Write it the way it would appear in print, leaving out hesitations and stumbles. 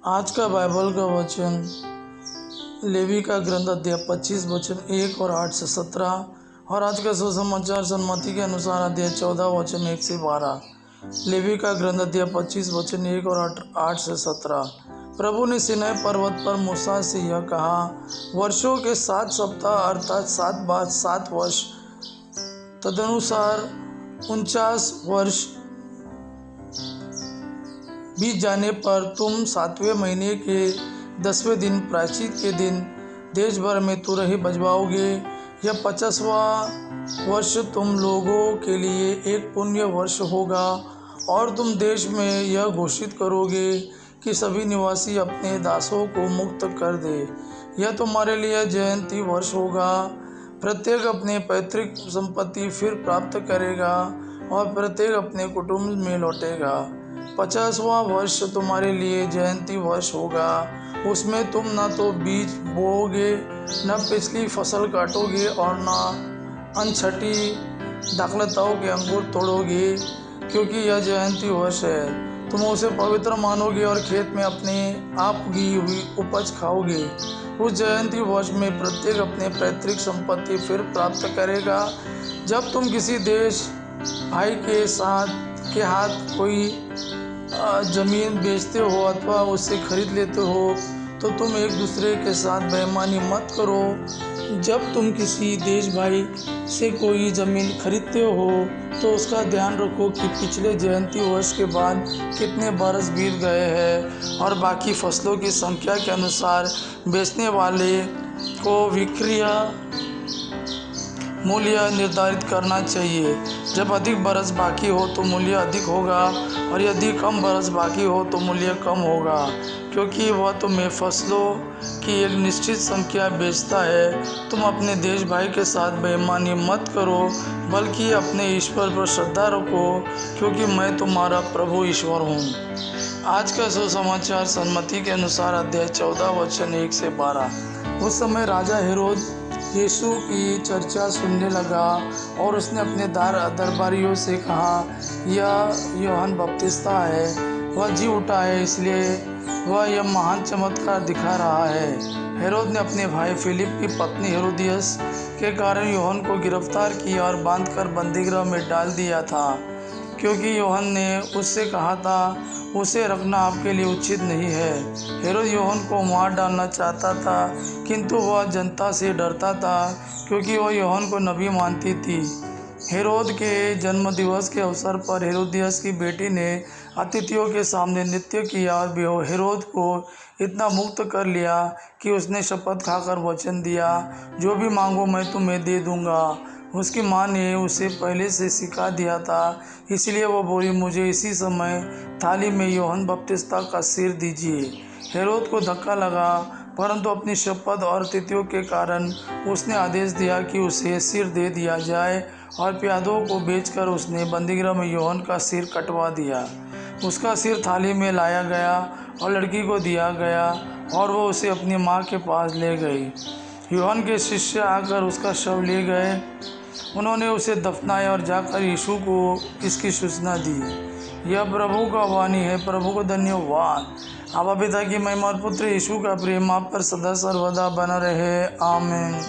आज का बाइबल का वचन लेवी का ग्रंथ अध्याय 25 वचन 1 और 8 से 17 और आज का सुसमाचार सन्मति के अनुसार अध्याय 14 वचन 1 से 12। लेवी का ग्रंथ अध्याय 25 वचन 1 और 8 से 17। प्रभु ने सिनाई पर्वत पर मूसा से यह कहा, वर्षों के 7 सप्ताह अर्थात 7 बाद 7 वर्ष तदनुसार 49 वर्ष बीत जाने पर तुम 7वें महीने के 10वें दिन प्रायश्चित के दिन देश भर में तुरही बजवाओगे। यह 50वां वर्ष तुम लोगों के लिए एक पुण्य वर्ष होगा और तुम देश में यह घोषित करोगे कि सभी निवासी अपने दासों को मुक्त कर दे। यह तुम्हारे लिए जयंती वर्ष होगा। प्रत्येक अपने पैतृक संपत्ति फिर प्राप्त करेगा और प्रत्येक अपने कुटुंब में लौटेगा। 50वां वर्ष तुम्हारे लिए जयंती वर्ष होगा। उसमें तुम न तो बीज बोओगे, न पिछली फसल काटोगे और न अनछटी दाखलताओं के अंगूर तोड़ोगे, क्योंकि यह जयंती वर्ष है। तुम उसे पवित्र मानोगे और खेत में अपने आप उगी हुई उपज खाओगे। उस जयंती वर्ष में प्रत्येक अपने पैतृक संपत्ति फिर प्राप्त करेगा। जब तुम किसी देश भाई के हाथ कोई जमीन बेचते हो अथवा उससे खरीद लेते हो तो तुम एक दूसरे के साथ बेईमानी मत करो। जब तुम किसी देश भाई से कोई ज़मीन खरीदते हो तो उसका ध्यान रखो कि पिछले जयंती वर्ष के बाद कितने बरस बीत गए हैं और बाकी फसलों की संख्या के अनुसार बेचने वाले को विक्रय मूल्य निर्धारित करना चाहिए। जब अधिक बरस बाकी हो तो मूल्य अधिक होगा और यदि कम बरस बाकी हो तो मूल्य कम होगा, क्योंकि वह तुम्हें फसलों की एक निश्चित संख्या बेचता है। तुम अपने देश भाई के साथ बेईमानी मत करो, बल्कि अपने ईश्वर पर श्रद्धा रखो, क्योंकि मैं तुम्हारा प्रभु ईश्वर हूँ। आज का सुसमाचार सन्मति के अनुसार अध्याय 14 वचन 1 से 12। उस समय राजा हेरोद यीशु की चर्चा सुनने लगा और उसने अपने दरबारियों से कहा, यह यूहन्ना बपतिस्ता है, वह जी उठा है, इसलिए वह यह महान चमत्कार दिखा रहा है। हेरोद ने अपने भाई फिलिप की पत्नी हेरोदियस के कारण यूहन्ना को गिरफ्तार किया और बांधकर बंदीगृह में डाल दिया था, क्योंकि यूहन्ना ने उससे कहा था, उसे रखना आपके लिए उचित नहीं है। हेरोद यूहन्ना को मार डालना चाहता था, किंतु वह जनता से डरता था, क्योंकि वह यूहन्ना को नबी मानती थी। हेरोद के जन्मदिवस के अवसर पर हेरोदियस की बेटी ने अतिथियों के सामने नृत्य किया और हेरोद को इतना मुक्त कर लिया कि उसने शपथ खाकर वचन दिया, जो भी मांगो मैं तुम्हें दे दूंगा। उसकी माँ ने उसे पहले से सिखा दिया था, इसलिए वो बोली, मुझे इसी समय थाली में यूहन्ना बपतिस्ता का सिर दीजिए। हेरोद को धक्का लगा, परंतु अपनी शपथ और अतिथियों के कारण उसने आदेश दिया कि उसे सिर दे दिया जाए और प्यादों को बेचकर उसने बंदीगृह में यूहन्ना का सिर कटवा दिया। उसका सिर थाली में लाया गया और लड़की को दिया गया और वो उसे अपनी माँ के पास ले गई। यूहन्ना के शिष्य आकर उसका शव ले गए। उन्होंने उसे दफनाया और जाकर यीशु को इसकी सूचना दी। यह प्रभु का वाणी है। प्रभु को धन्यवाद। आबा पिता की महिमा और पुत्र यीशु का प्रेम आप पर सदा सर्वदा बना रहे। आमीन।